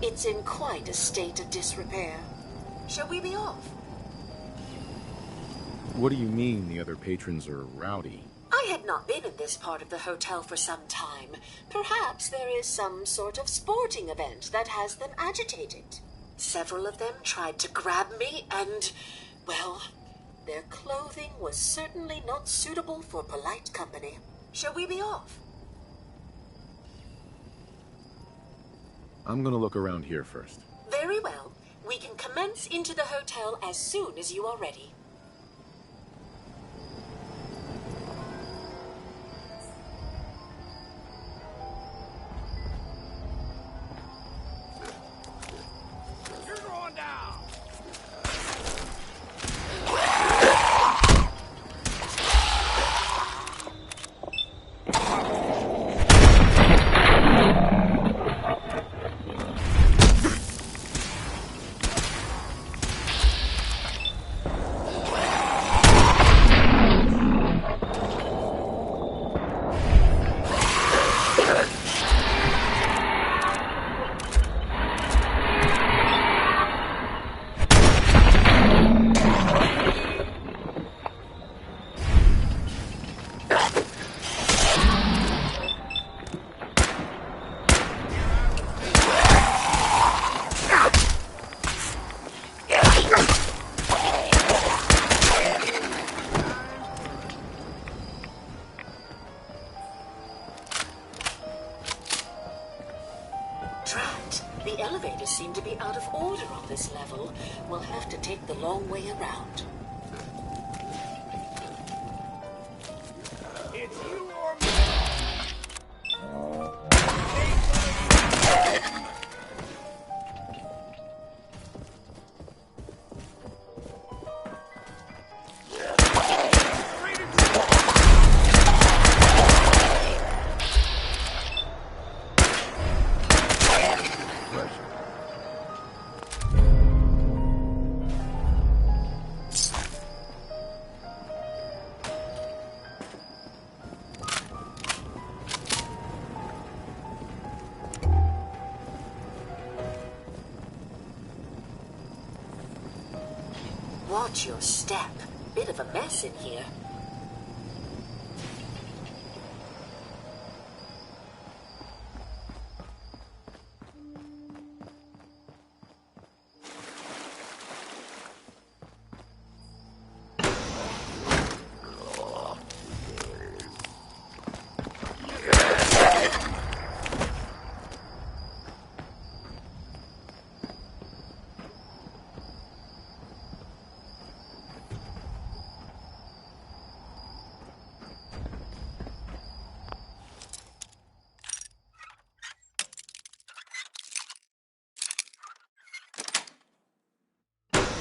It's in quite a state of disrepair. Shall we be off? What do you mean the other patrons are rowdy? I had not been in this part of the hotel for some time. Perhaps there is some sort of sporting event that has them agitated. Several of them tried to grab me and, well, their clothing was certainly not suitable for polite company. Shall we be off? I'm gonna look around here first. Very well. We can commence into the hotel as soon as you are ready. The elevators seem to be out of order on this level. We'll have to take the long way around. It's you or me! Watch your step. Bit of a mess in here.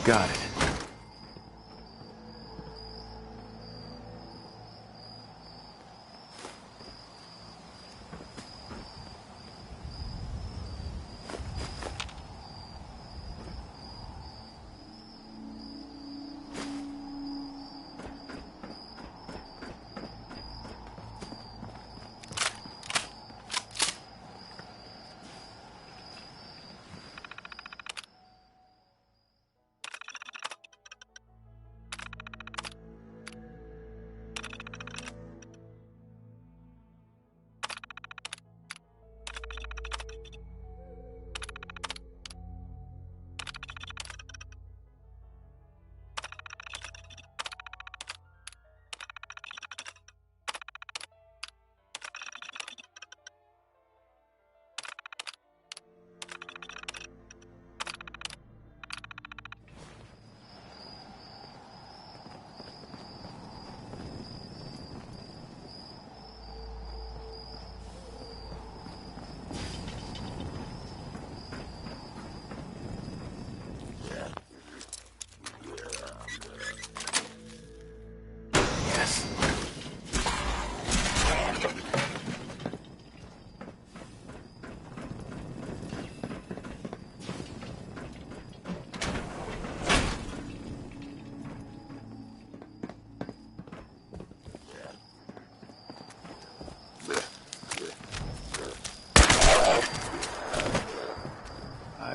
Got it.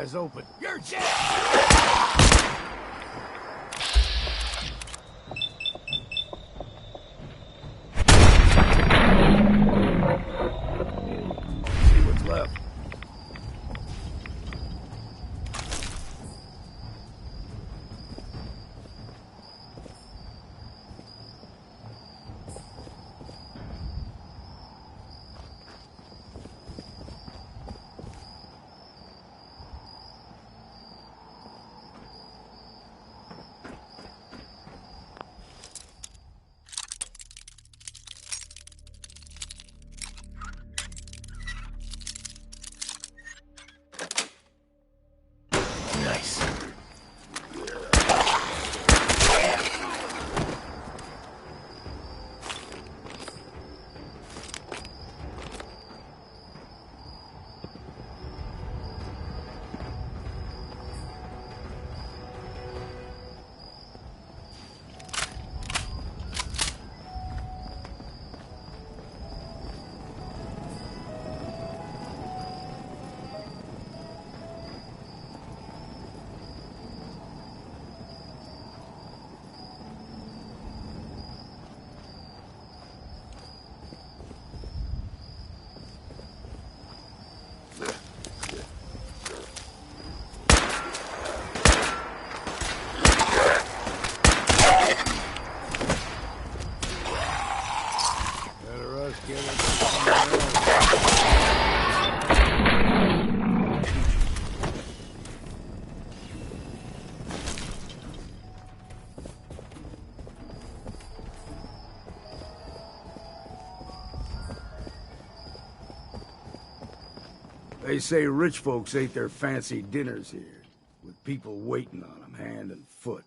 Eyes open. You're dead! See what's left. Nice. They say rich folks ate their fancy dinners here, with people waiting on them hand and foot.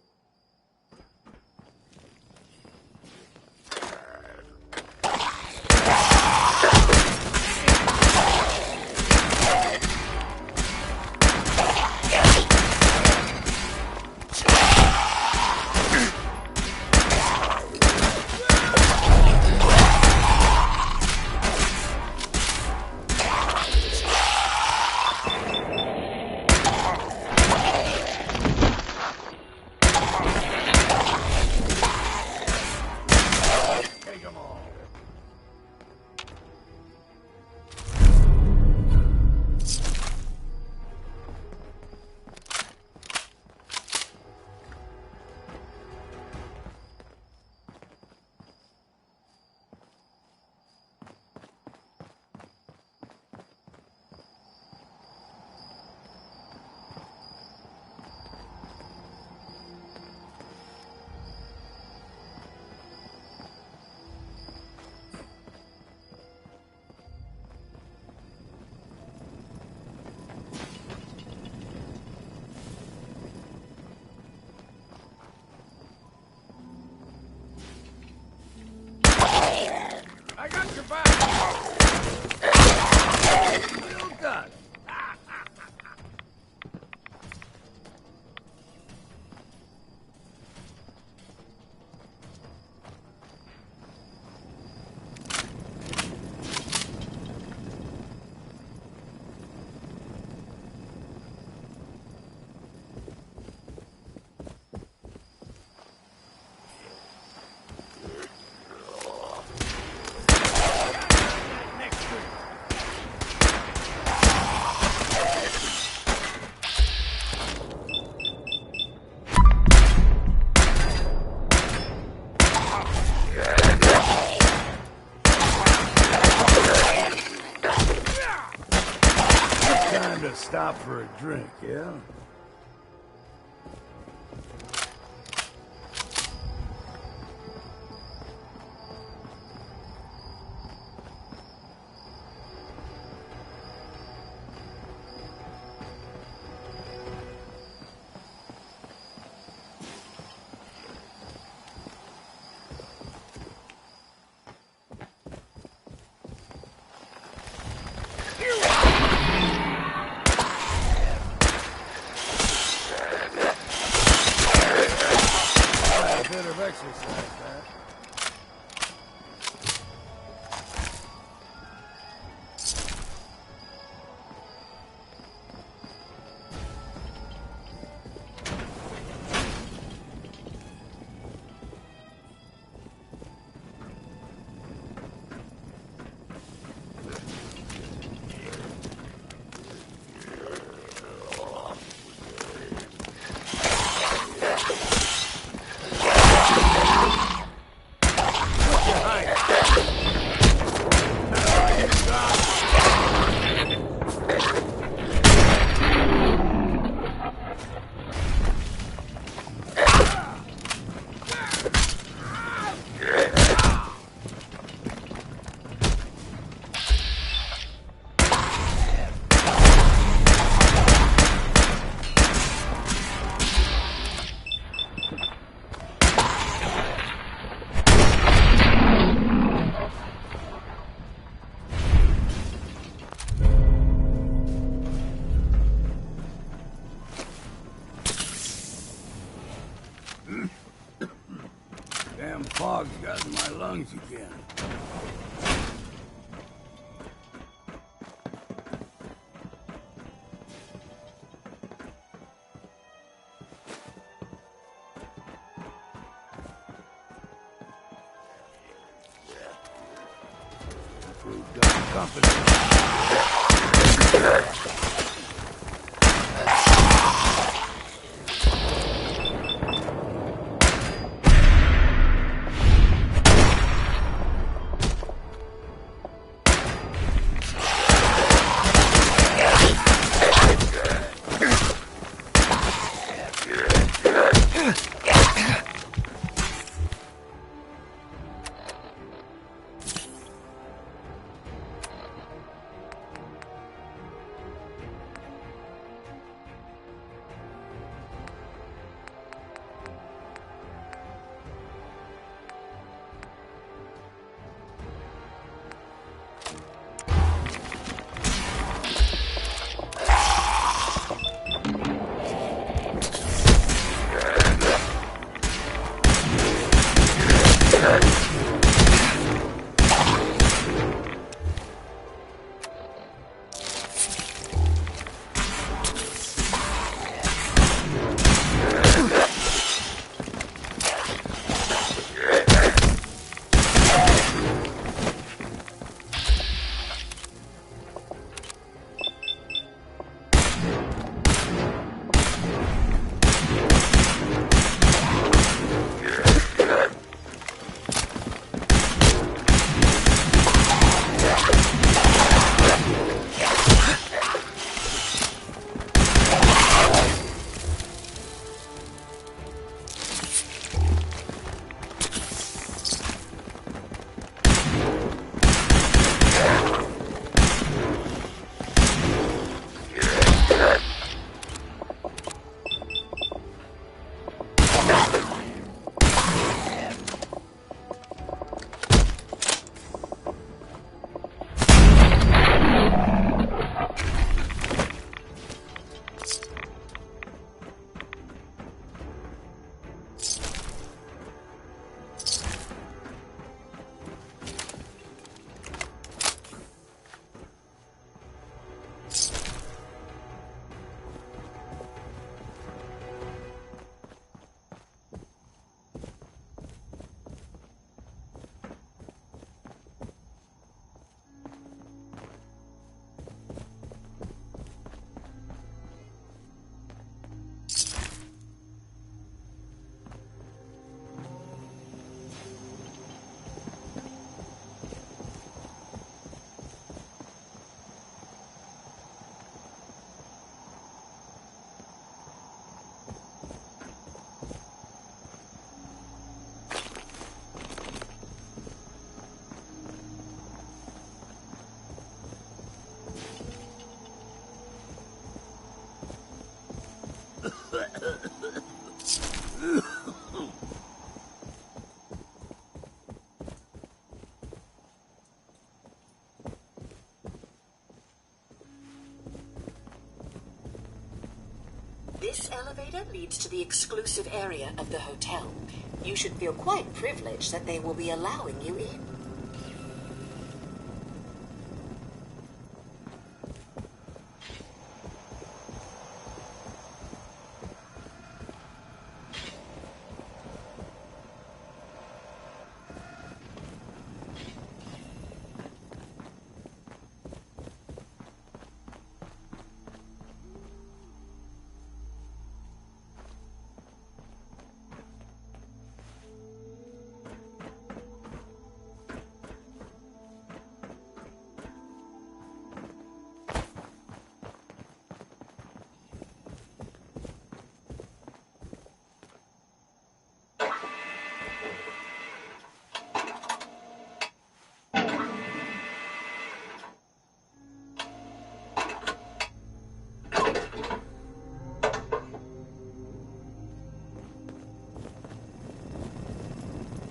I got your back! Well done. Time to stop for a drink, yeah? Bit of exercise, that. Fog's got in my lungs again. Proved up company. This elevator leads to the exclusive area of the hotel. You should feel quite privileged that they will be allowing you in.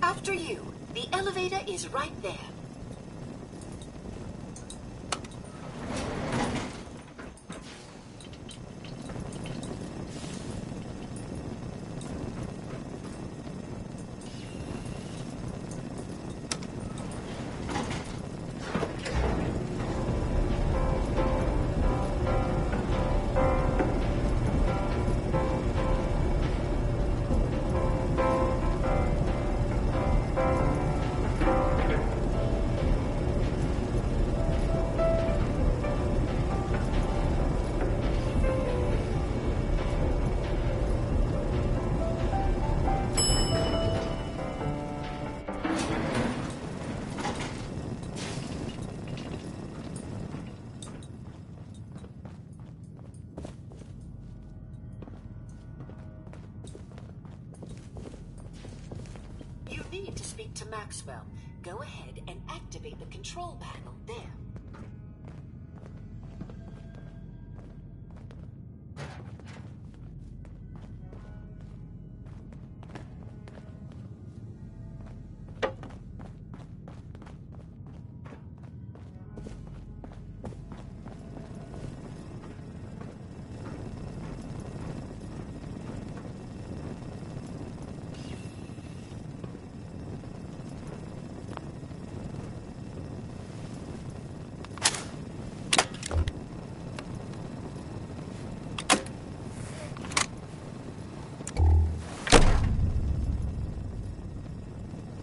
After you. The elevator is right there. speak to Maxwell. Go ahead and activate the control panel there.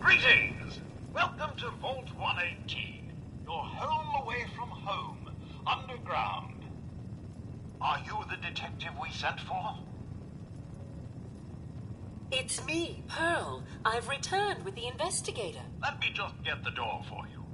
Greetings! Welcome to Vault 118. Your home away from home, underground. Are you the detective we sent for? It's me, Pearl. I've returned with the investigator. Let me just get the door for you.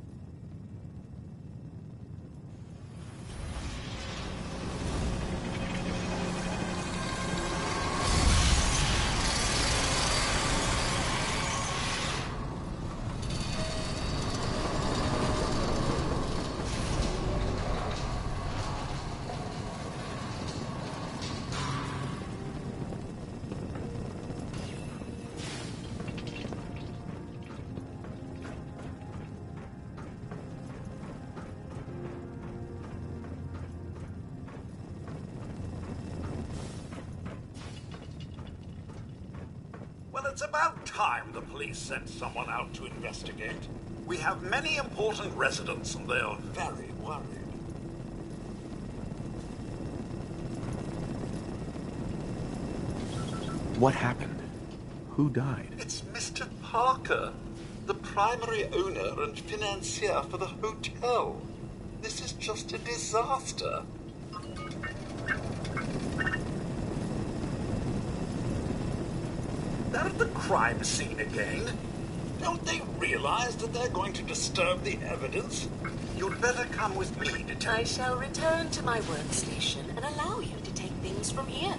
Well, it's about time the police sent someone out to investigate. We have many important residents, and they're very worried. What happened? Who died? It's Mr. Parker, the primary owner and financier for the hotel. This is just a disaster. They're at the crime scene again. Don't they realize that they're going to disturb the evidence? You'd better come with me, detective. I shall return to my workstation and allow you to take things from here.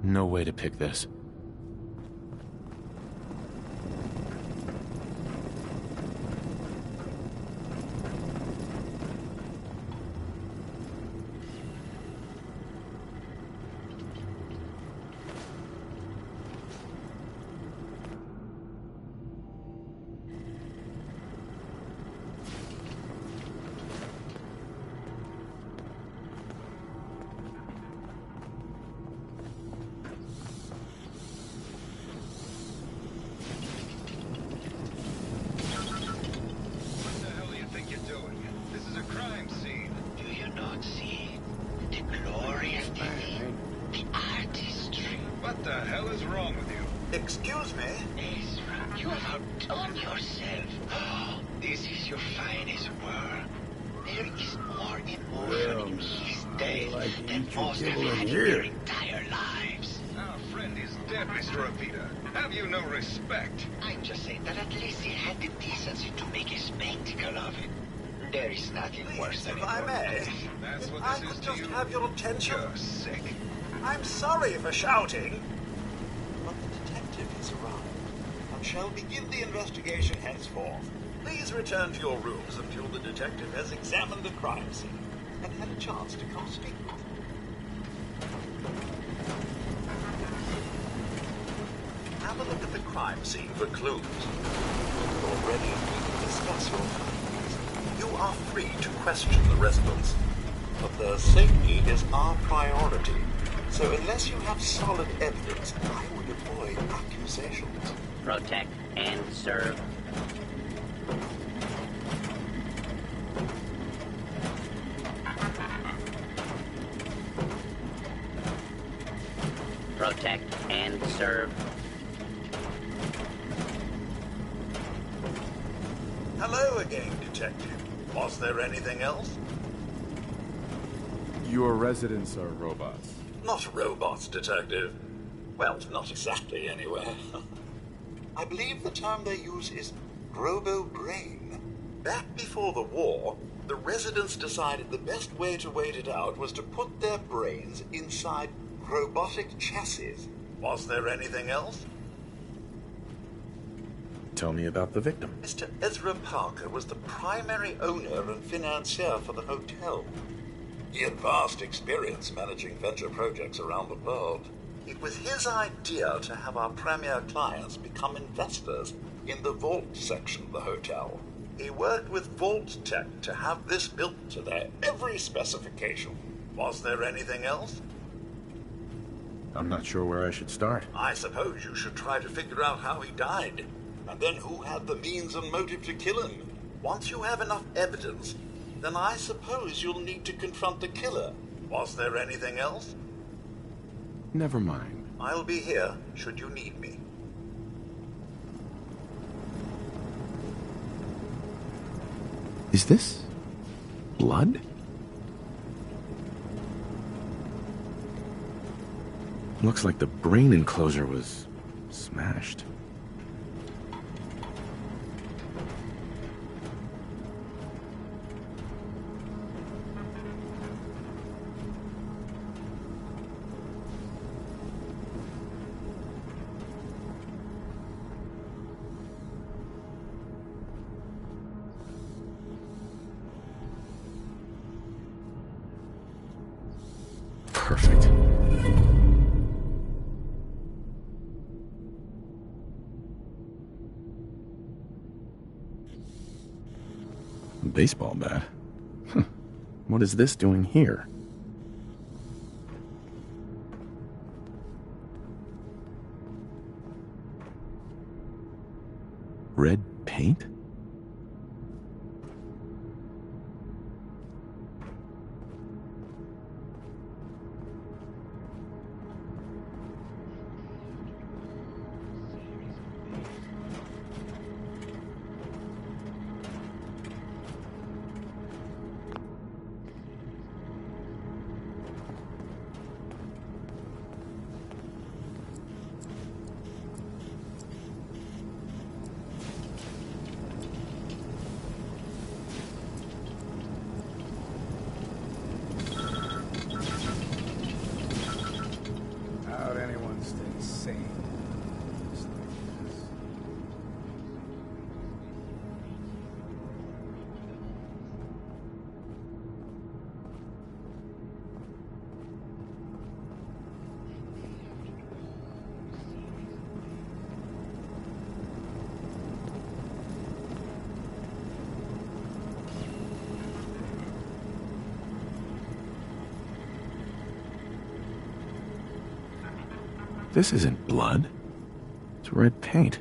No way to pick this. Excuse me? Ezra, you have outdone yourself. This is your finest work. There is more emotion in his death than most have had in their entire lives. Our friend is dead, Mr. Avita. Have you no respect? I'm just saying that at least he had the decency to make a spectacle of it. There is nothing worse than If I may, That's if what I this is could to just you? have your attention. You're sick. I'm sorry for shouting, but the detective has arrived and shall begin the investigation henceforth. Please return to your rooms until the detective has examined the crime scene and had a chance to come speak with you. Have a look at the crime scene for clues. You're ready to discuss your findings. You are free to question the residents, but their safety is our priority. So unless you have solid evidence, I would avoid accusations. Protect and serve. Protect and serve. Hello again, Detective. Was there anything else? Your residents are robots. Not robots, Detective. Well, not exactly, anyway. I believe the term they use is robo-brain. Back before the war, the residents decided the best way to wait it out was to put their brains inside robotic chassis. Was there anything else? Tell me about the victim. Mr. Ezra Parker was the primary owner and financier for the hotel. He had vast experience managing venture projects around the world. It was his idea to have our premier clients become investors in the vault section of the hotel. He worked with Vault Tech to have this built to their every specification. Was there anything else? I'm not sure where I should start. I suppose you should try to figure out how he died, and then who had the means and motive to kill him. Once you have enough evidence, then I suppose you'll need to confront the killer. Was there anything else? Never mind. I'll be here should you need me. Is this blood? Looks like the brain enclosure was smashed. Perfect. Baseball bat? What is this doing here? Red paint? How'd anyone stay sane? Just like this. This isn't blood. It's red paint.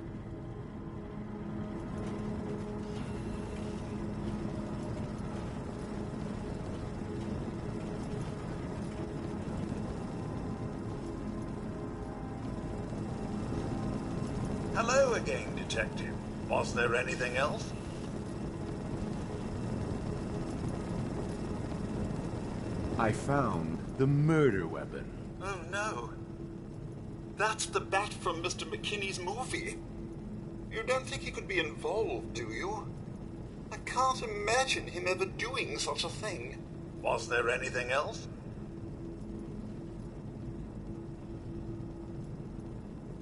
Hello again, Detective. Was there anything else? I found the murder weapon. Oh no. That's the bat from Mr. McKinney's movie. You don't think he could be involved, do you? I can't imagine him ever doing such a thing. Was there anything else?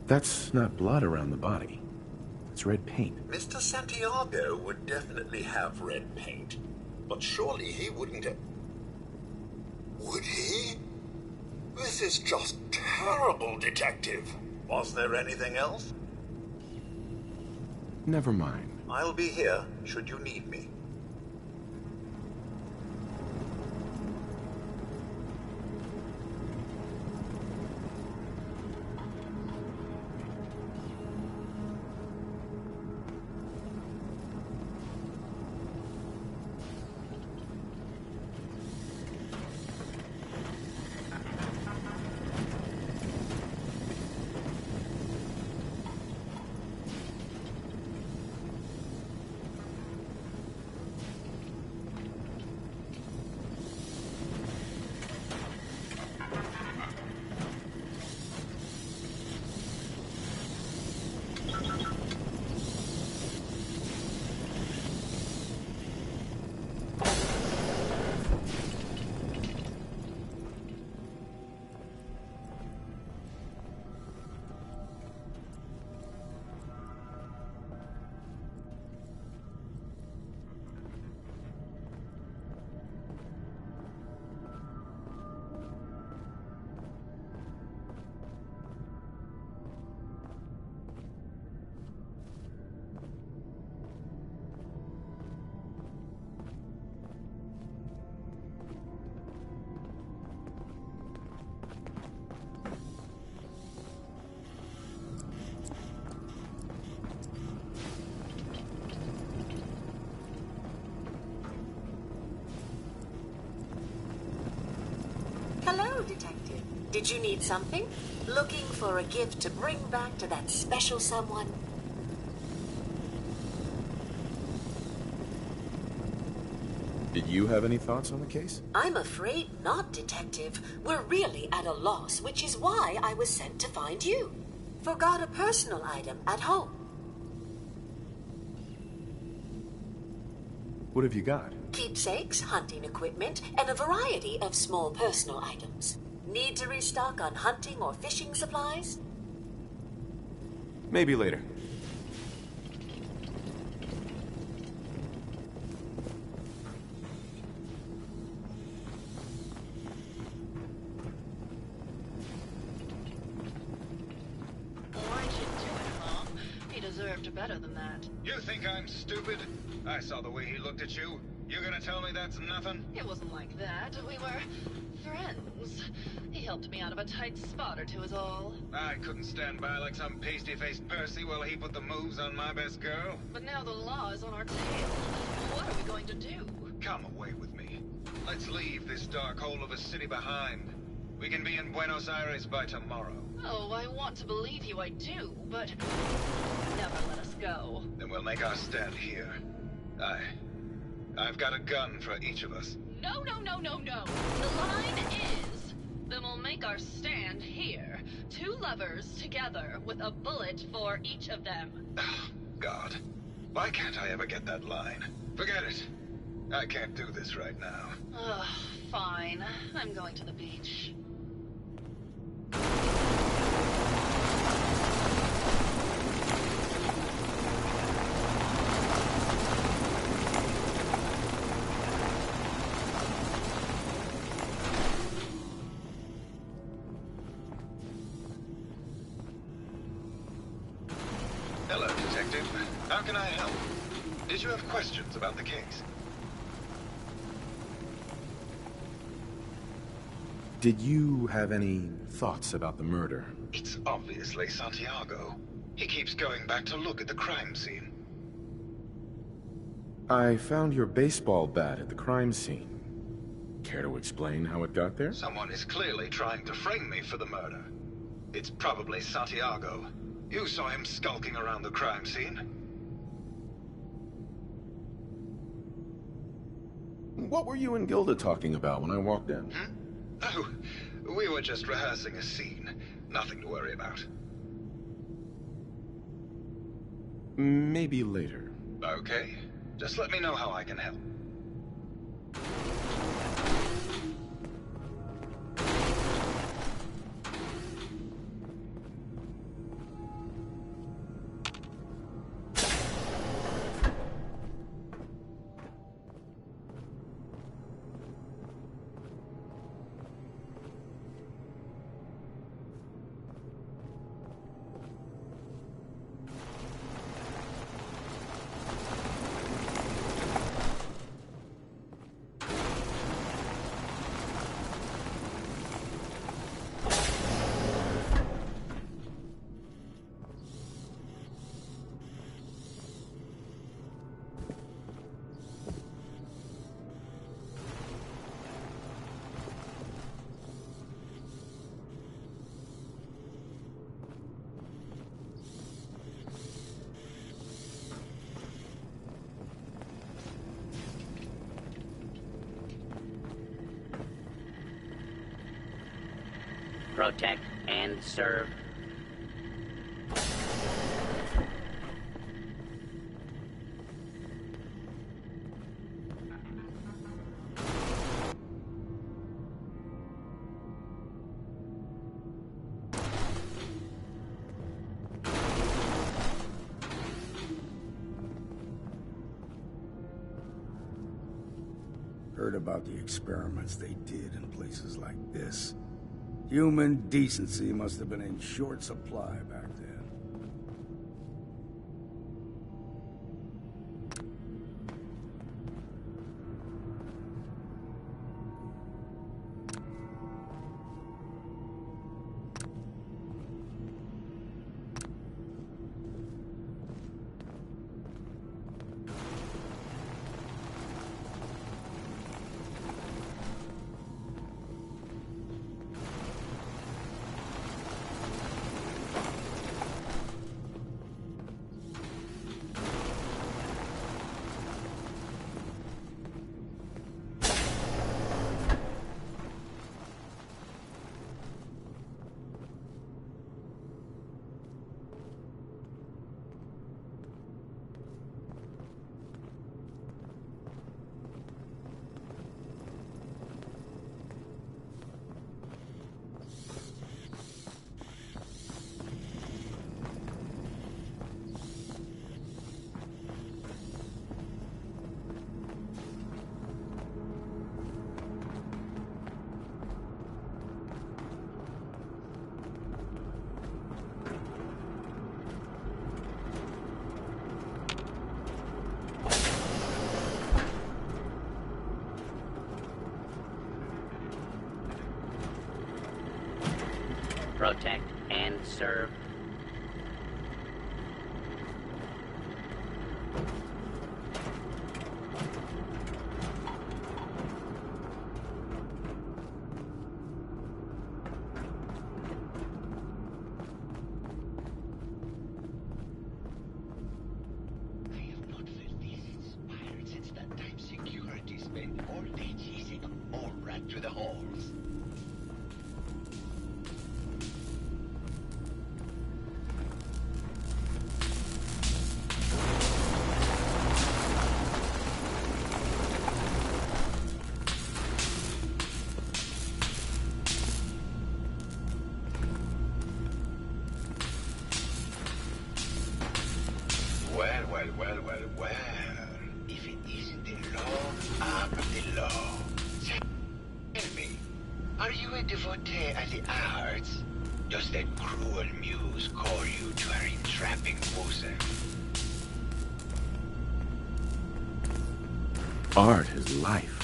That's not blood around the body. It's red paint. Mr. Santiago would definitely have red paint, but surely he wouldn't have... Would he? This is just terrible, Detective. Was there anything else? Never mind. I'll be here should you need me. Detective. Did you need something? Looking for a gift to bring back to that special someone? Did you have any thoughts on the case? I'm afraid not, Detective. We're really at a loss, which is why I was sent to find you. Forgot a personal item at home. What have you got? Keepsakes, hunting equipment, and a variety of small personal items. Need to restock on hunting or fishing supplies? Maybe later. Why'd you do it, huh? He deserved better than that. You think I'm stupid? I saw the way he looked at you. You gonna tell me that's nothing? It wasn't like that. We were friends. He helped me out of a tight spot or two is all. I couldn't stand by like some pasty-faced Percy while he put the moves on my best girl. But now the law is on our tail. What are we going to do? Come away with me. Let's leave this dark hole of a city behind. We can be in Buenos Aires by tomorrow. Oh, I want to believe you, I do, but never let us go. Then we'll make our stand here. I've got a gun for each of us. No, no, no, no, no. The line is, then we'll make our stand here. Two lovers together with a bullet for each of them. Oh, God. Why can't I ever get that line? Forget it. I can't do this right now. Ugh, fine. I'm going to the beach. Hello, Detective. How can I help? Did you have questions about the case? Did you have any thoughts about the murder? It's obviously Santiago. He keeps going back to look at the crime scene. I found your baseball bat at the crime scene. Care to explain how it got there? Someone is clearly trying to frame me for the murder. It's probably Santiago. You saw him skulking around the crime scene. What were you and Gilda talking about when I walked in? Oh, we were just rehearsing a scene. Nothing to worry about. Maybe later. Okay. Just let me know how I can help. Protect and serve. Heard about the experiments they did in places like this. Human decency must have been in short supply back then. protect, and serve. Well. If it isn't the law, I'm the law. Tell me, are you a devotee of the arts? Does that cruel muse call you to her entrapping bosom? Art is life.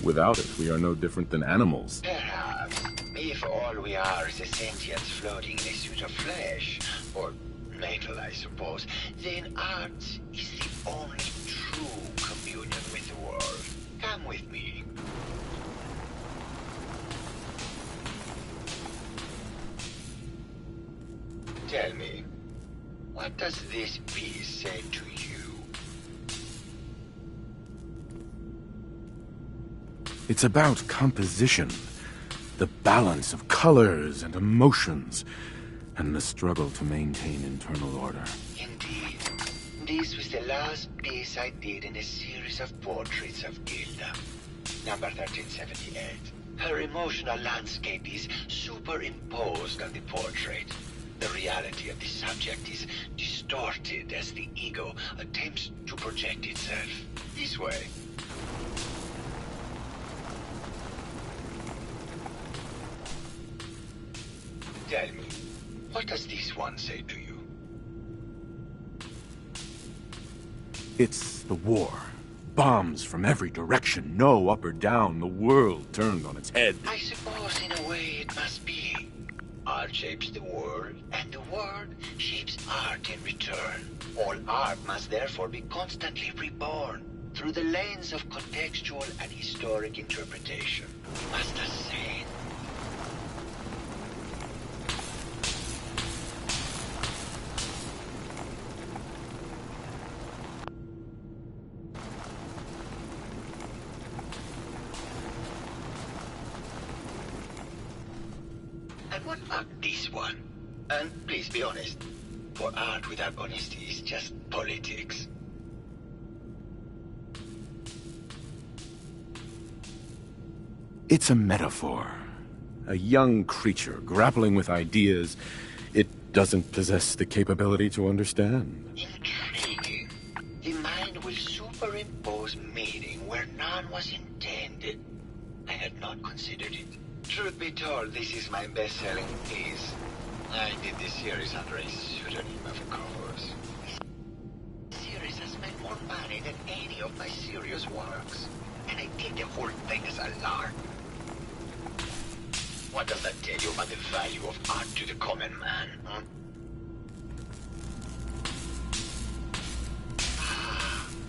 Without it, we are no different than animals. Perhaps, if all we are is a sentience floating in a suit of flesh, or metal, I suppose, then art is the only true communion with the world. Come with me. Tell me, what does this piece say to you? It's about composition, the balance of colors and emotions, and the struggle to maintain internal order. Indeed. This was the last piece I did in a series of portraits of Gilda. Number 1378. Her emotional landscape is superimposed on the portrait. The reality of the subject is distorted as the ego attempts to project itself. This way. Tell me, what does this one say to you? It's the war. Bombs from every direction, no up or down, the world turned on its head. I suppose in a way it must be. Art shapes the world, and the world shapes art in return. All art must therefore be constantly reborn through the lens of contextual and historic interpretation. You must ascend. And what about this one? And please be honest, for art without honesty is just politics. It's a metaphor. A young creature grappling with ideas it doesn't possess the capability to understand. Intriguing. The mind will superimpose meaning where none was intended. I had not considered it. Truth be told, this is my best-selling piece. I did this series under a pseudonym, of course. This series has made more money than any of my serious works. And I did the whole thing as a lark. What does that tell you about the value of art to the common man, huh?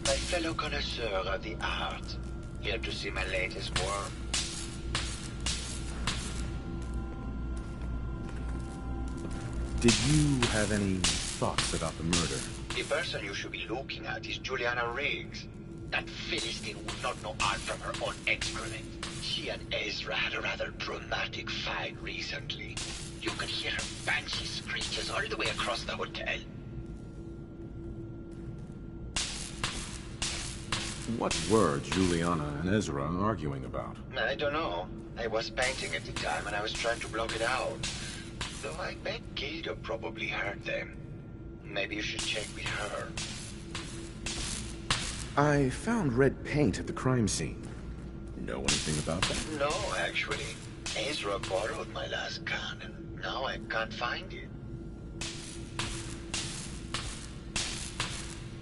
My fellow connoisseur of the art, here to see my latest work. Did you have any thoughts about the murder? The person you should be looking at is Juliana Riggs. That Philistine would not know art from her own excrement. She and Ezra had a rather dramatic fight recently. You could hear her banshee screeches all the way across the hotel. What were Juliana and Ezra arguing about? I don't know. I was painting at the time and I was trying to block it out. Though I bet Gilda probably heard them. Maybe you should check with her. I found red paint at the crime scene. Know anything about that? No, actually. Ezra borrowed my last gun, and now I can't find it.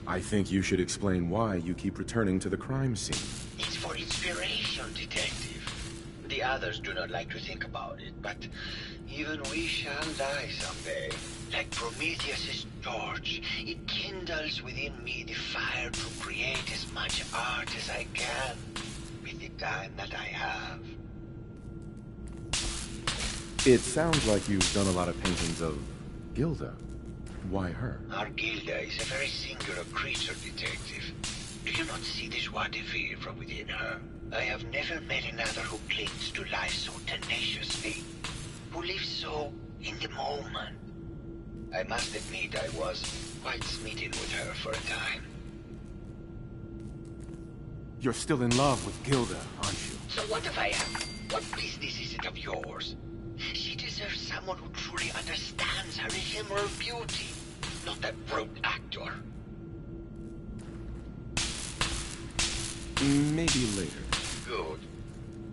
I think you should explain why you keep returning to the crime scene. It's for inspiration, detective. The others do not like to think about it, but even we shall die someday. Like Prometheus's torch, it kindles within me the fire to create as much art as I can with the time that I have. It sounds like you've done a lot of paintings of Gilda. Why her? Our Gilda is a very singular creature, detective. Do you not see the joie de vivre from within her? I have never met another who clings to life so tenaciously, who lives so in the moment. I must admit I was quite smitten with her for a time. You're still in love with Gilda, aren't you? So what if I am? What business is it of yours? She deserves someone who truly understands her ephemeral beauty, not that broke actor. Maybe later. Good.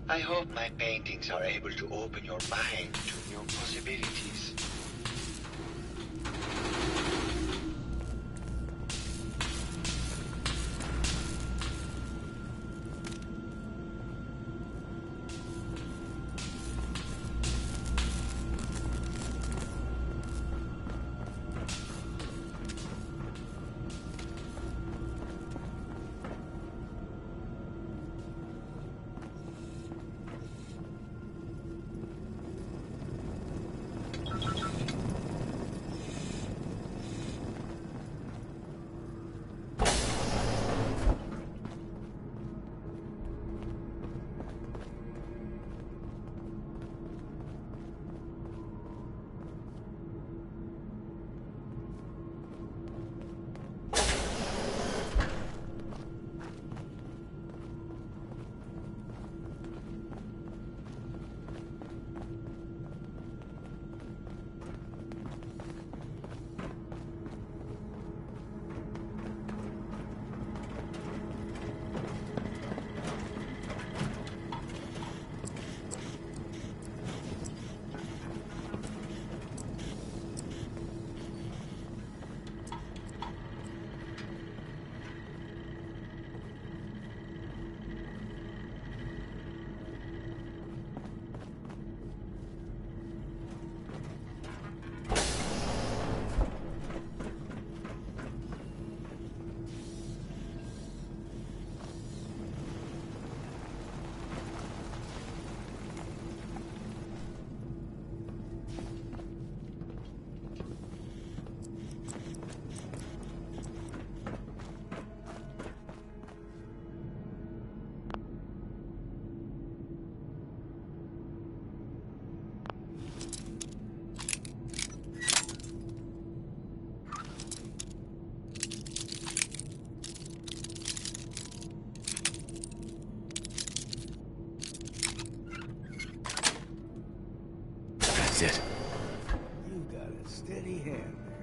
I hope my paintings are able to open your mind to new possibilities. That's it. You got a steady hand there.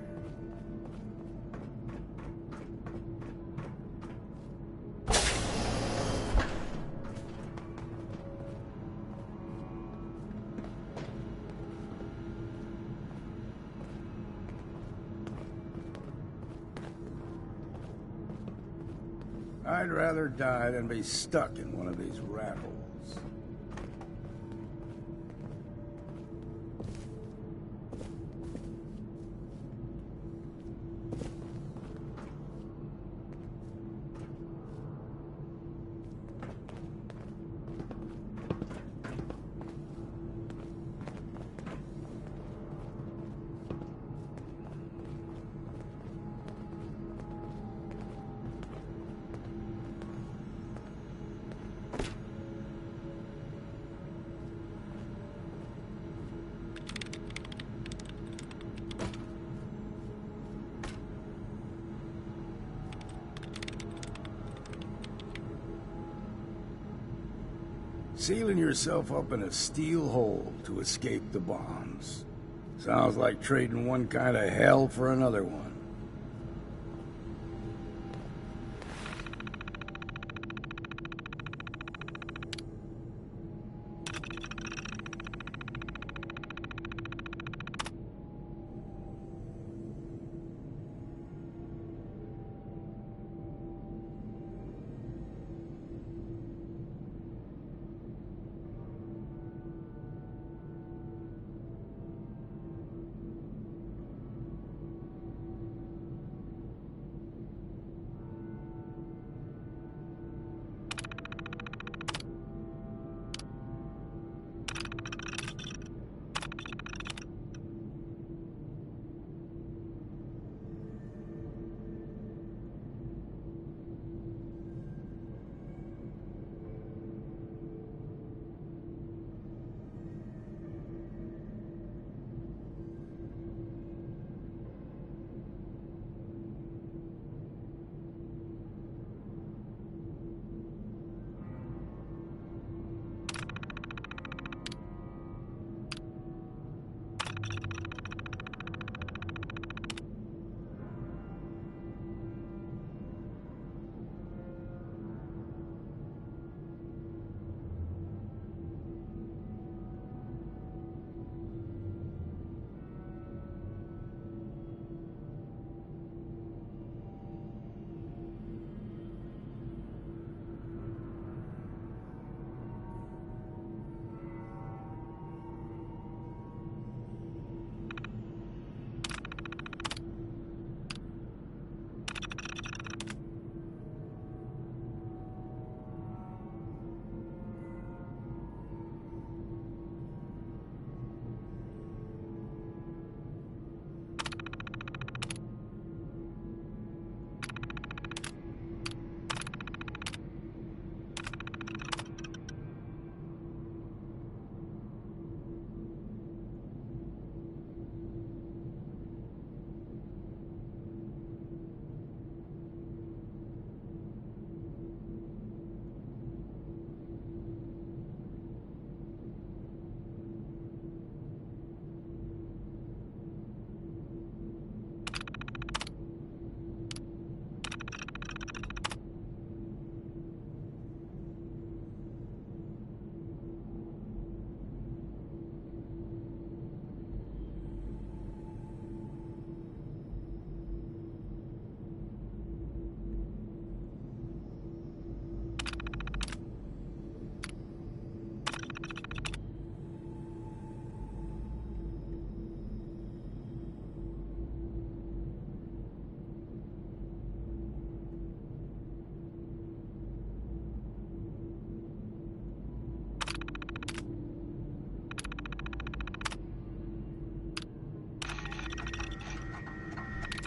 I'd rather die than be stuck in one of these rat holes. Sealing yourself up in a steel hole to escape the bombs. Sounds like trading one kind of hell for another one.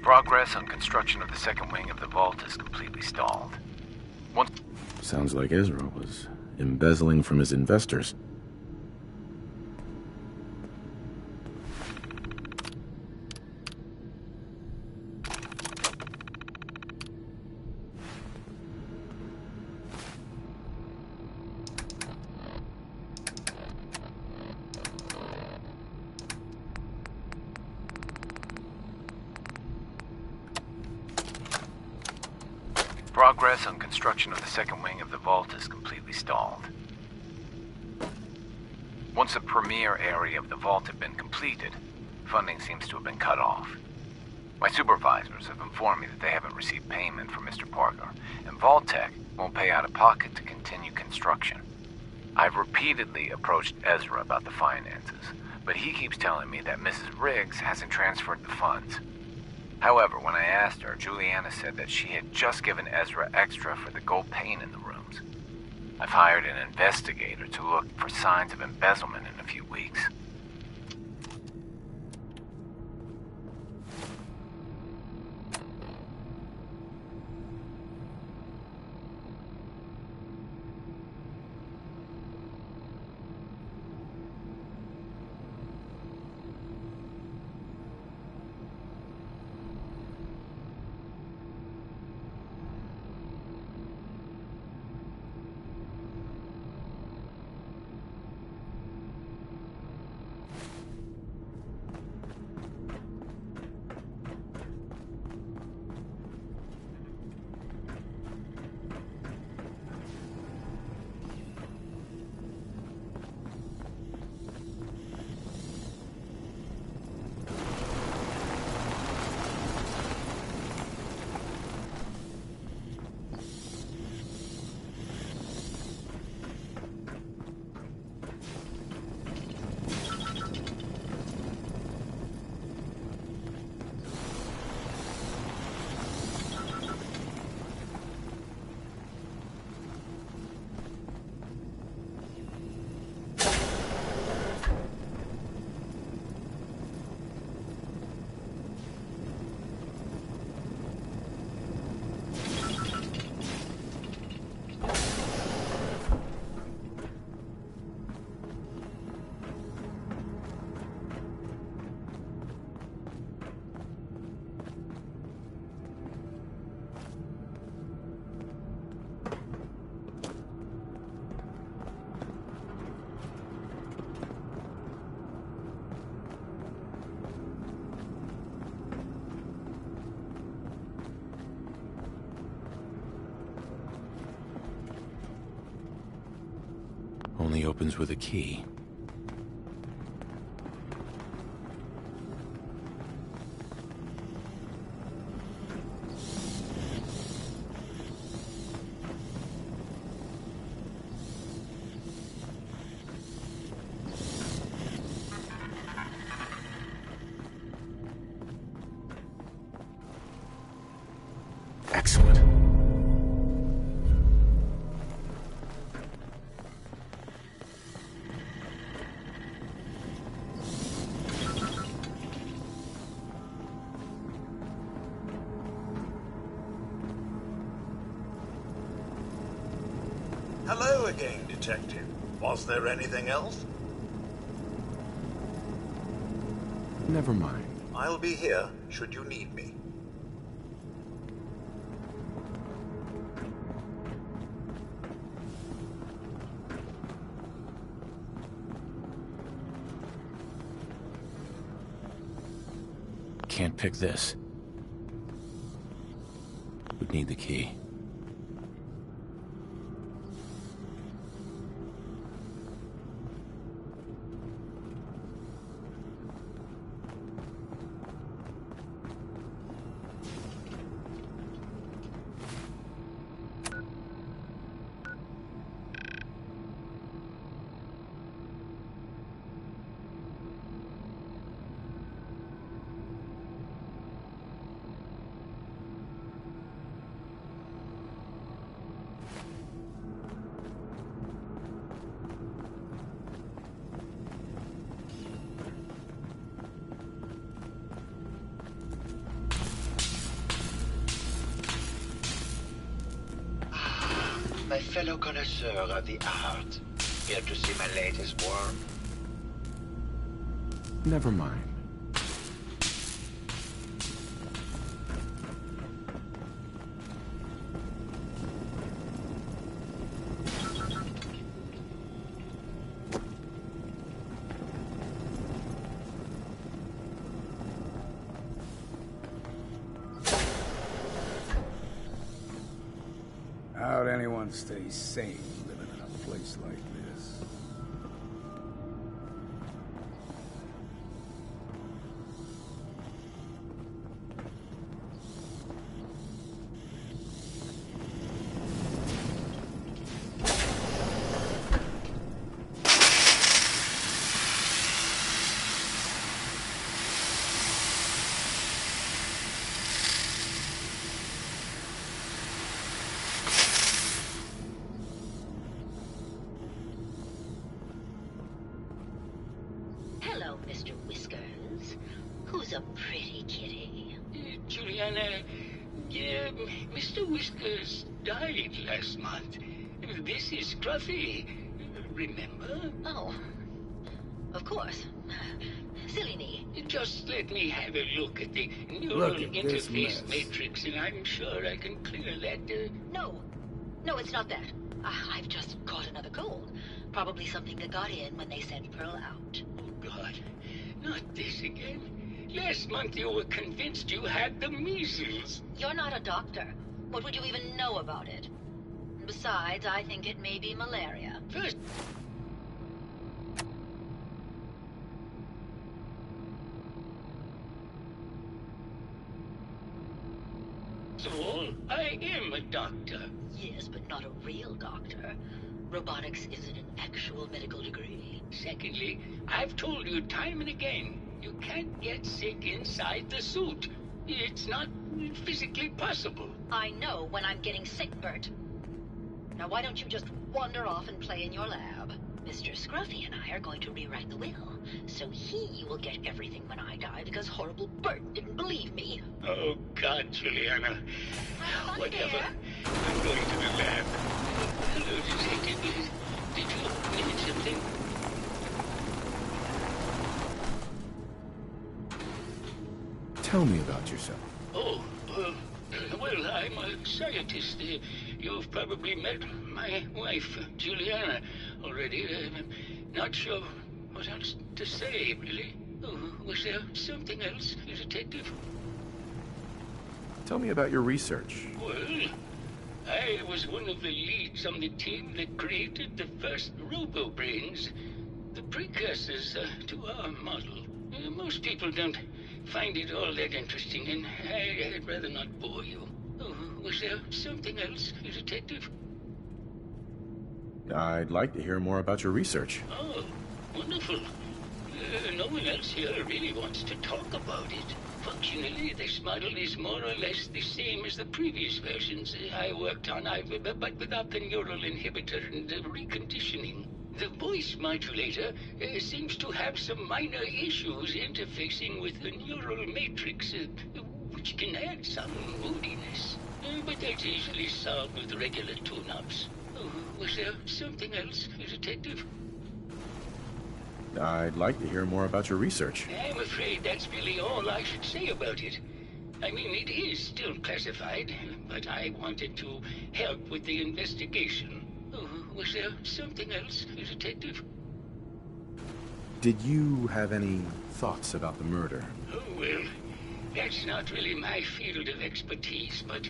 Progress on construction of the second wing of the vault is completely stalled. Sounds like Ezra was embezzling from his investors. Progress on construction of the second wing of the vault is completely stalled. Once the premier area of the vault had been completed, funding seems to have been cut off. My supervisors have informed me that they haven't received payment from Mr. Parker, and Vault-Tec won't pay out of pocket to continue construction. I've repeatedly approached Ezra about the finances, but he keeps telling me that Mrs. Riggs hasn't transferred the funds. However, when I asked her, Juliana said that she had just given Ezra extra for the gold paint in the rooms. I've hired an investigator to look for signs of embezzlement in a few weeks. Only opens with a key. Excellent. Hello again, Detective. Was there anything else? Never mind. I'll be here should you need me. Can't pick this. Would need the key. my fellow connoisseur of the art. Here to see my latest work? Never mind. How'd anyone stay sane living in a place like this? Hello, Mr. Whiskers. Who's a pretty kitty? Juliana, Mr. Whiskers died last month. This is Scruffy. Remember? Oh, of course. Silly me. Just let me have a look at the neural interface matrix, and I'm sure I can clear that. No, it's not that. I've just caught another cold. Probably something that got in when they sent Pearl out. Oh, God. Not this again. Last month you were convinced you had the measles. You're not a doctor. What would you even know about it? Besides, I think it may be malaria. First... So, I am a doctor. Yes, but not a real doctor. Robotics isn't an actual medical degree. Secondly, I've told you time and again, you can't get sick inside the suit. It's not physically possible. I know when I'm getting sick, Bert. Now why don't you just wander off and play in your lab? Mr. Scruffy and I are going to rewrite the will, so he will get everything when I die because horrible Bert didn't believe me. Oh, God, Juliana. Whatever. I'm going to the lab. Hello, detective. Did you need something? Tell me about yourself. Oh, well, I'm a scientist. You've probably met my wife, Juliana, already. Not sure what else to say, really. Oh, was there something else, detective? Tell me about your research. Well, I was one of the leads on the team that created the first robo-brains, the precursors to our model. Most people don't find it all that interesting, and I'd rather not bore you. Oh, was there something else, detective? I'd like to hear more about your research. Oh, wonderful. No one else here really wants to talk about it. Functionally, this model is more or less the same as the previous versions I worked on, but without the neural inhibitor and the reconditioning. The voice modulator seems to have some minor issues interfacing with the neural matrix, which can add some moodiness. But that's easily solved with regular tune-ups. Oh, was there something else, detective? I'd like to hear more about your research. I'm afraid that's really all I should say about it. I mean, it is still classified, but I wanted to help with the investigation. Oh, was there something else, detective? Did you have any thoughts about the murder? Oh, well, that's not really my field of expertise, but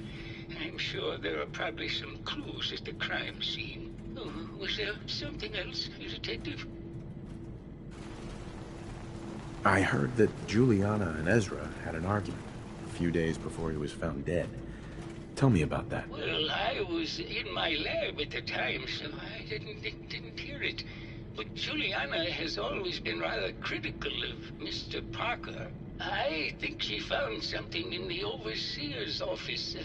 I'm sure there are probably some clues at the crime scene. Oh, was there something else, detective? I heard that Juliana and Ezra had an argument a few days before he was found dead. Tell me about that. Well, I was in my lab at the time, so I didn't hear it. But Juliana has always been rather critical of Mr. Parker. I think she found something in the overseer's office.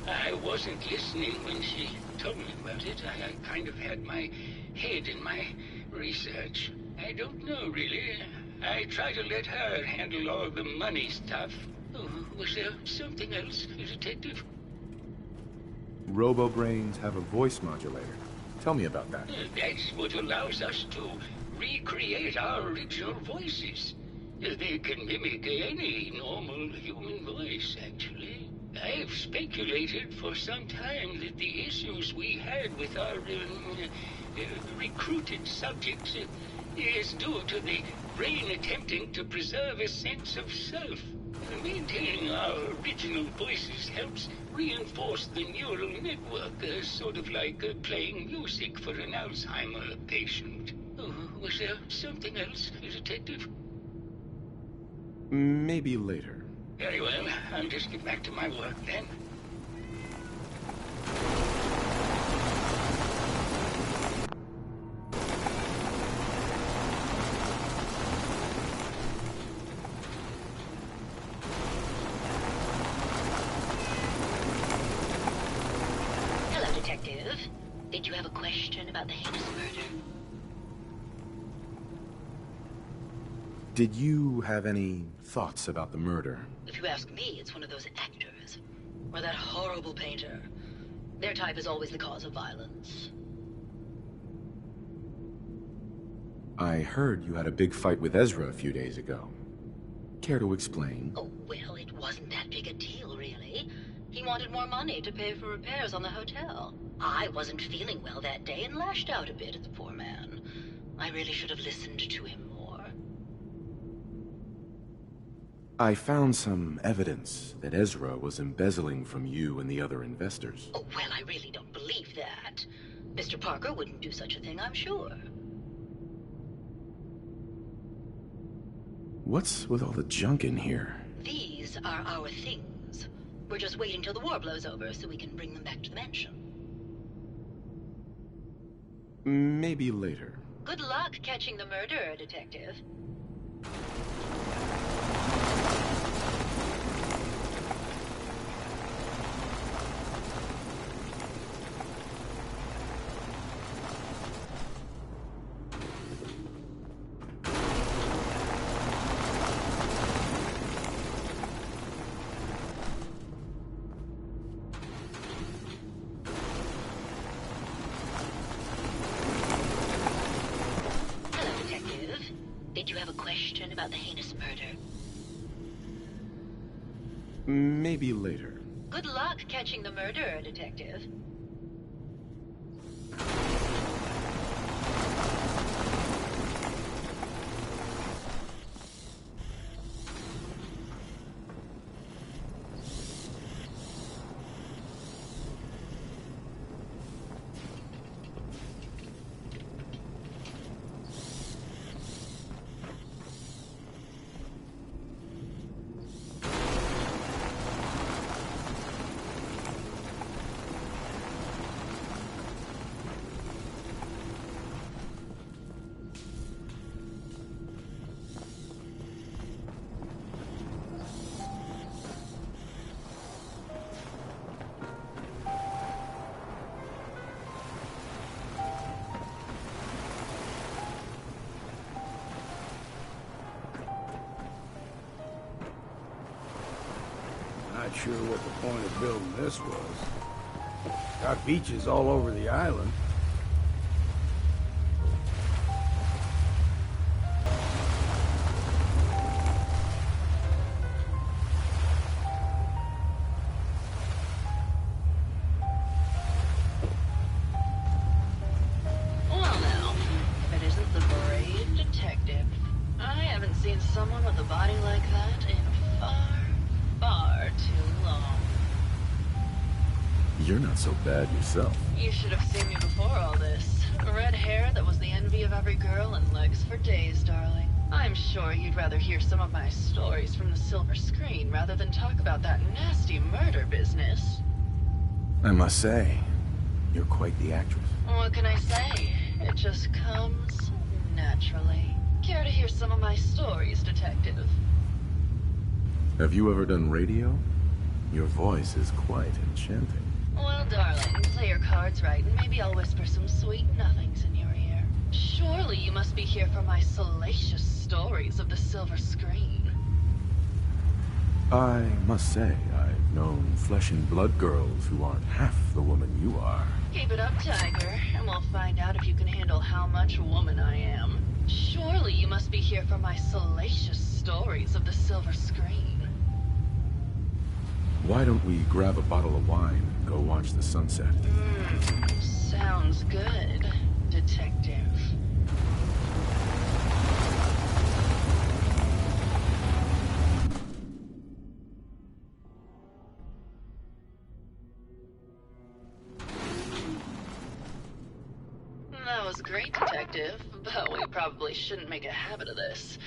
I wasn't listening when she told me about it. I kind of had my head in my research. I don't know, really. I try to let her handle all the money stuff. Oh, was there something else, detective? robo-brains have a voice modulator. Tell me about that. That's what allows us to recreate our original voices. They can mimic any normal human voice, actually. I've speculated for some time that the issues we had with our recruited subjects is due to the brain attempting to preserve a sense of self. Maintaining our original voices helps reinforce the neural network, sort of like playing music for an Alzheimer patient. Was there something else, Detective? Maybe later. Very well. I'll just get back to my work then. Hello, Detective. Did you have a question about the heinous murder? Did you have any thoughts about the murder? If you ask me, it's one of those actors. Or that horrible painter. Their type is always the cause of violence. I heard you had a big fight with Ezra a few days ago. Care to explain? Oh, well, it wasn't that big a deal, really. He wanted more money to pay for repairs on the hotel. I wasn't feeling well that day and lashed out a bit at the poor man. I really should have listened to him more. I found some evidence that Ezra was embezzling from you and the other investors. Oh, well, I really don't believe that. Mr. Parker wouldn't do such a thing, I'm sure. What's with all the junk in here? These are our things. We're just waiting till the war blows over so we can bring them back to the mansion. Maybe later. Good luck catching the murderer, Detective. Did you have a question about the heinous murder? Maybe later. Good luck catching the murderer, Detective. Not sure what the point of building this was. Got beaches all over the island. Well now, if it isn't the brave detective. I haven't seen someone with a body like that in far too long. You're not so bad yourself. You should have seen me before all this. Red hair that was the envy of every girl and legs for days, darling. I'm sure you'd rather hear some of my stories from the silver screen rather than talk about that nasty murder business. I must say, you're quite the actress. What can I say? It just comes naturally. Care to hear some of my stories, Detective? Have you ever done radio? Your voice is quite enchanting. Well, darling, play your cards right, and maybe I'll whisper some sweet nothings in your ear. Surely you must be here for my salacious stories of the silver screen. I must say, I've known flesh and blood girls who aren't half the woman you are. Keep it up, Tiger, and we'll find out if you can handle how much woman I am. Surely you must be here for my salacious stories of the silver screen. Why don't we grab a bottle of wine and go watch the sunset? Sounds good, Detective. That was great, Detective, but we probably shouldn't make a habit of this.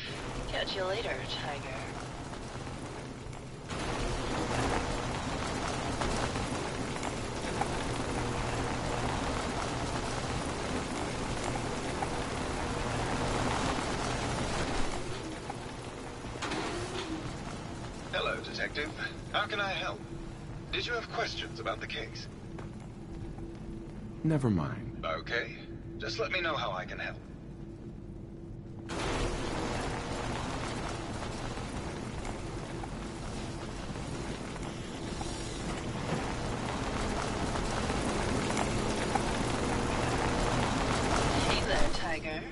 Catch you later, Tiger. Hello, Detective. How can I help? Did you have questions about the case? Never mind. Okay. Just let me know how I can help. Hey there, Tiger.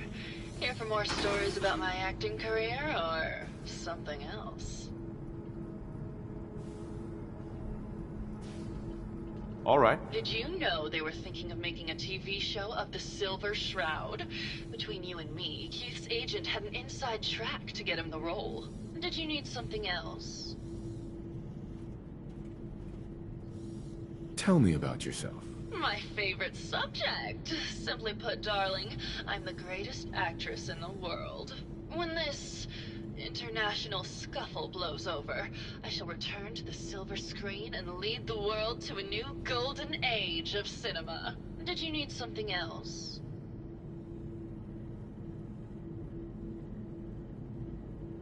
Here for more stories about my acting career, or something else? All right. Did you know they were thinking of making a TV show of the Silver Shroud? Between you and me, Keith's agent had an inside track to get him the role. Did you need something else? Tell me about yourself. My favorite subject. Simply put, darling, I'm the greatest actress in the world. When this international scuffle blows over, I shall return to the silver screen and lead the world to a new golden age of cinema. Did you need something else?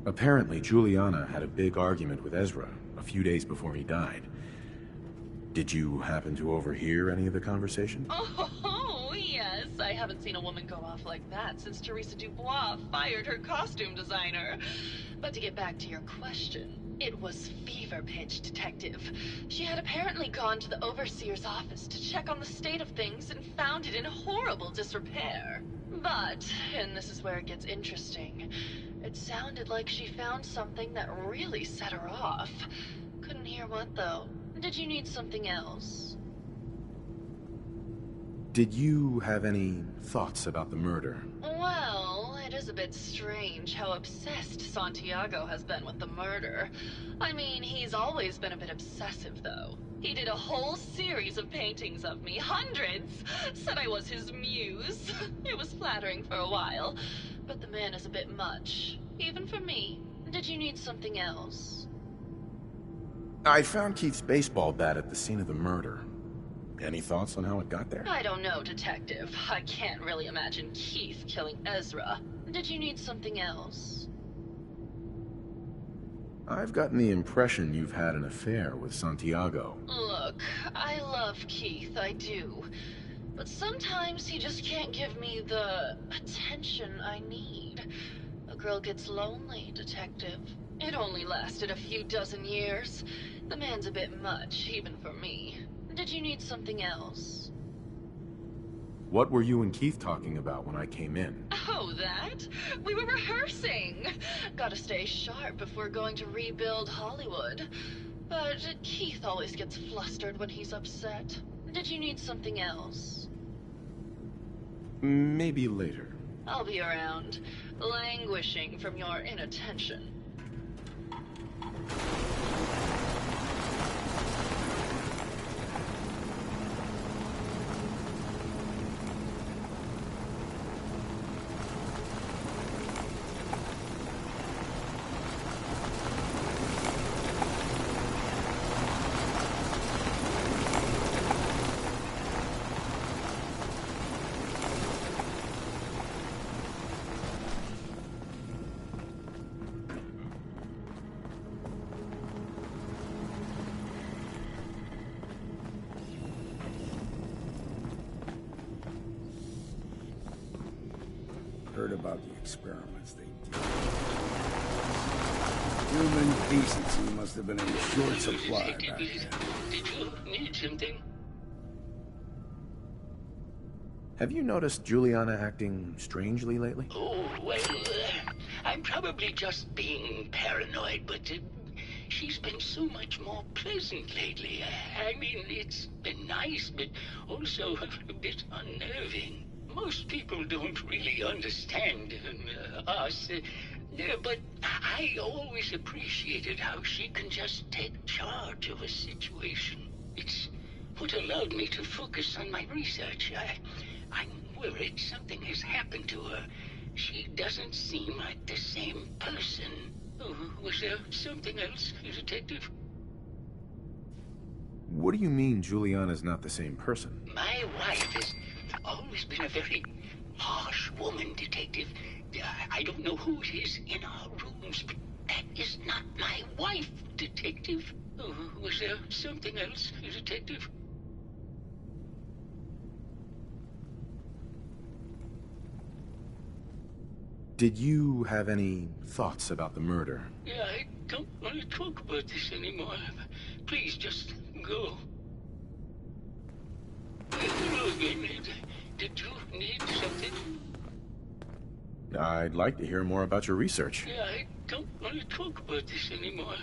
Apparently, Juliana had a big argument with Ezra a few days before he died. Did you happen to overhear any of the conversation? Oh, yes. I haven't seen a woman go off like that since Teresa Dubois fired her costume designer. But to get back to your question, it was fever pitch, Detective. She had apparently gone to the Overseer's office to check on the state of things and found it in horrible disrepair. But, and this is where it gets interesting, it sounded like she found something that really set her off. Couldn't hear what, though. Did you need something else? Did you have any thoughts about the murder? Well, it is a bit strange how obsessed Santiago has been with the murder. I mean, he's always been a bit obsessive, though. He did a whole series of paintings of me, hundreds, said I was his muse. It was flattering for a while, but the man is a bit much, even for me. Did you need something else? I found Keith's baseball bat at the scene of the murder. Any thoughts on how it got there? I don't know, Detective. I can't really imagine Keith killing Ezra. Did you need something else? I've gotten the impression you've had an affair with Santiago. Look, I love Keith, I do. But sometimes he just can't give me the attention I need. A girl gets lonely, Detective. It only lasted a few dozen years. The man's a bit much, even for me. Did you need something else? What were you and Keith talking about when I came in? Oh, that? We were rehearsing. Gotta stay sharp if we're going to rebuild Hollywood. But Keith always gets flustered when he's upset. Did you need something else? Maybe later. I'll be around, languishing from your inattention. Heard about the experiments they did. Human decency must have been in short supply back then. Did you need something? Have you noticed Juliana acting strangely lately? Oh, well, I'm probably just being paranoid, but she's been so much more pleasant lately. I mean, it's been nice, but also a bit unnerving. Most people don't really understand us, but I always appreciated how she can just take charge of a situation. It's what allowed me to focus on my research. I'm worried something has happened to her. She doesn't seem like the same person. Oh, was there something else, Detective? What do you mean Juliana's not the same person? My wife has always been a very harsh woman, Detective. I don't know who it is in our rooms, but that is not my wife, Detective. Oh, was there something else, Detective? Did you have any thoughts about the murder? Yeah, I don't want to talk about this anymore. Please, just go. Hello again. Did you need something? I'd like to hear more about your research. Yeah, I don't want to talk about this anymore.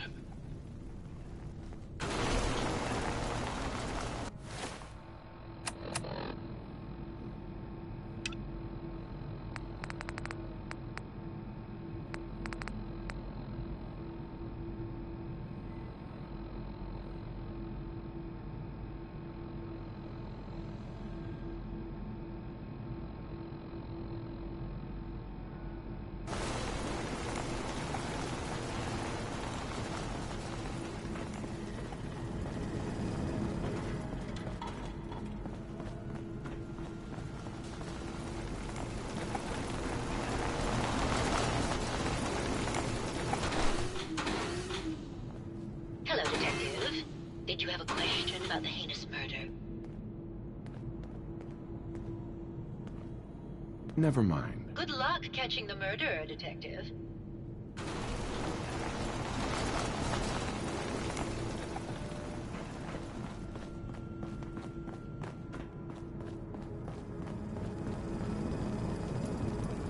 Hello, Detective. Did you have a question about the heinous murder? Never mind. Good luck catching the murderer, Detective.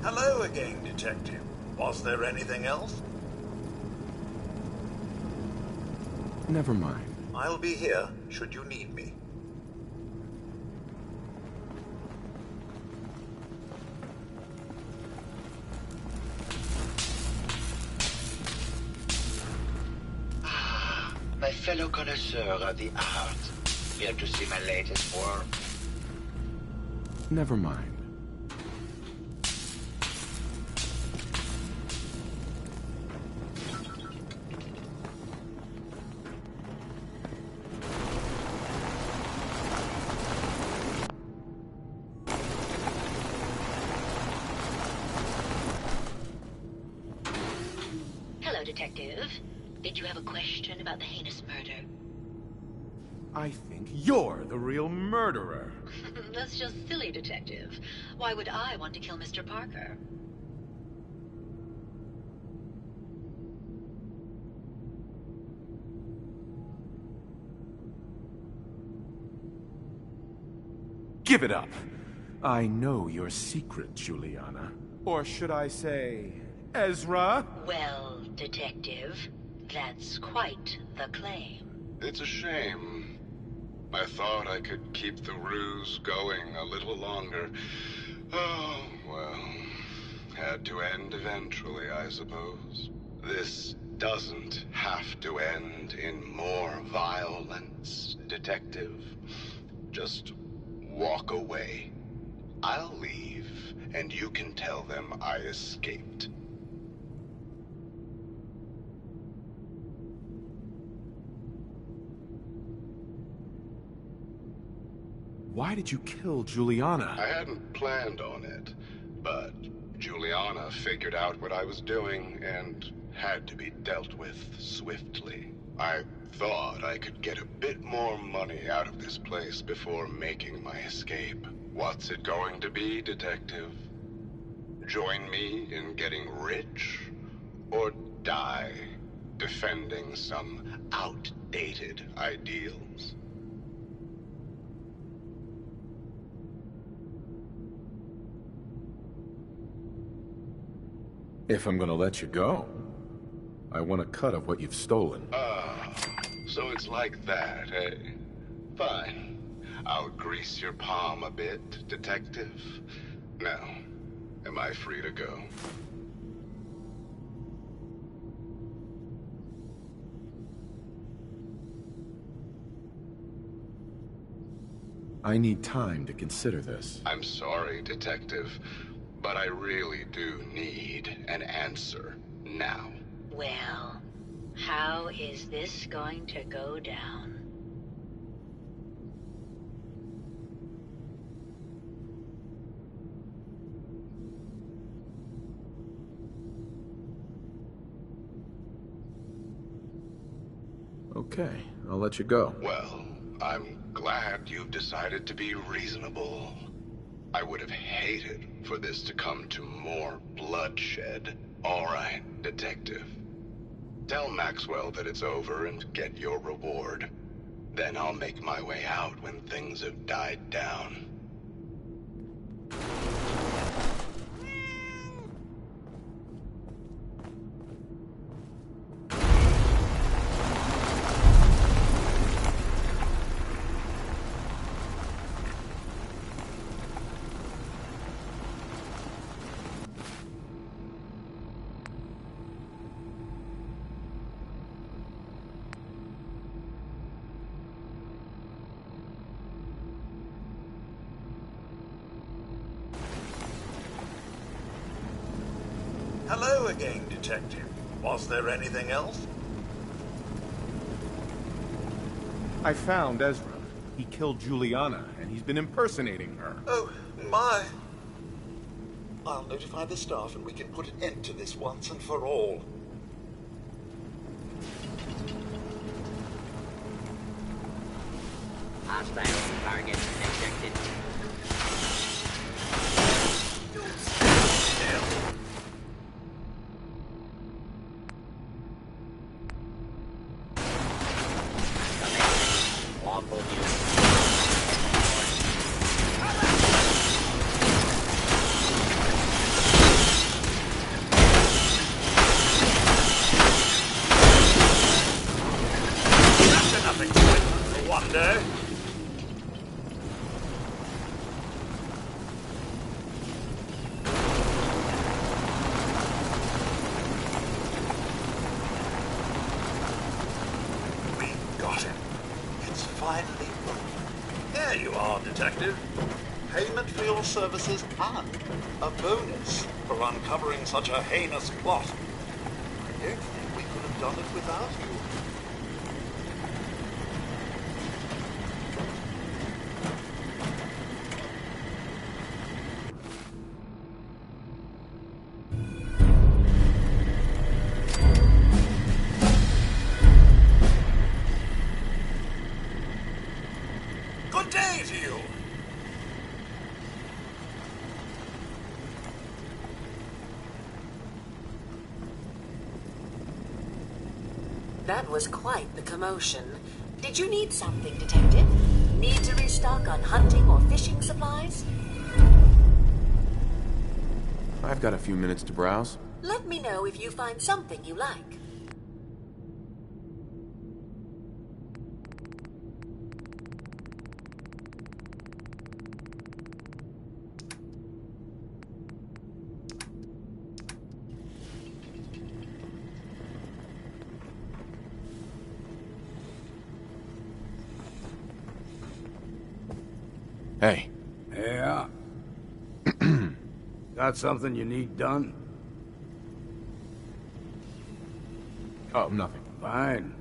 Hello again, Detective. Was there anything else? Never mind. I'll be here, should you need me. My fellow connoisseur of the arts, here to see my latest work. Never mind. Hello, Detective. Did you have a question about the heinous murder? I think you're the real murderer. That's just silly, Detective. Why would I want to kill Mr. Parker? Give it up. I know your secret, Juliana. Or should I say, Ezra? Well, Detective, that's quite the claim. It's a shame. I thought I could keep the ruse going a little longer. Oh, well. Had to end eventually, I suppose. This doesn't have to end in more violence, Detective. Just walk away. I'll leave, and you can tell them I escaped. Why did you kill Juliana? I hadn't planned on it, but Juliana figured out what I was doing and had to be dealt with swiftly. I thought I could get a bit more money out of this place before making my escape. What's it going to be, Detective? Join me in getting rich? Or die defending some outdated ideals? If I'm gonna let you go, I want a cut of what you've stolen. So it's like that, eh? Fine. I'll grease your palm a bit, detective. Now, am I free to go? I need time to consider this. I'm sorry, detective, but I really do need an answer now. Well, how is this going to go down? Okay, I'll let you go. Well, I'm glad you've decided to be reasonable. I would have hated for this to come to more bloodshed. All right, detective. Tell Maxwell that it's over and get your reward. Then I'll make my way out when things have died down. Hello again, Detective. Was there anything else? I found Ezra. He killed Juliana, and he's been impersonating her. Oh, my. I'll notify the staff and we can put an end to this once and for all. Hostile target detected. Services and a bonus for uncovering such a heinous plot. I don't think we could have done it without you. Good day to you. That was quite the commotion. Did you need something, Detective? Need to restock on hunting or fishing supplies? I've got a few minutes to browse. Let me know if you find something you like. Hey. Yeah. Got something you need done? Oh, nothing. Fine.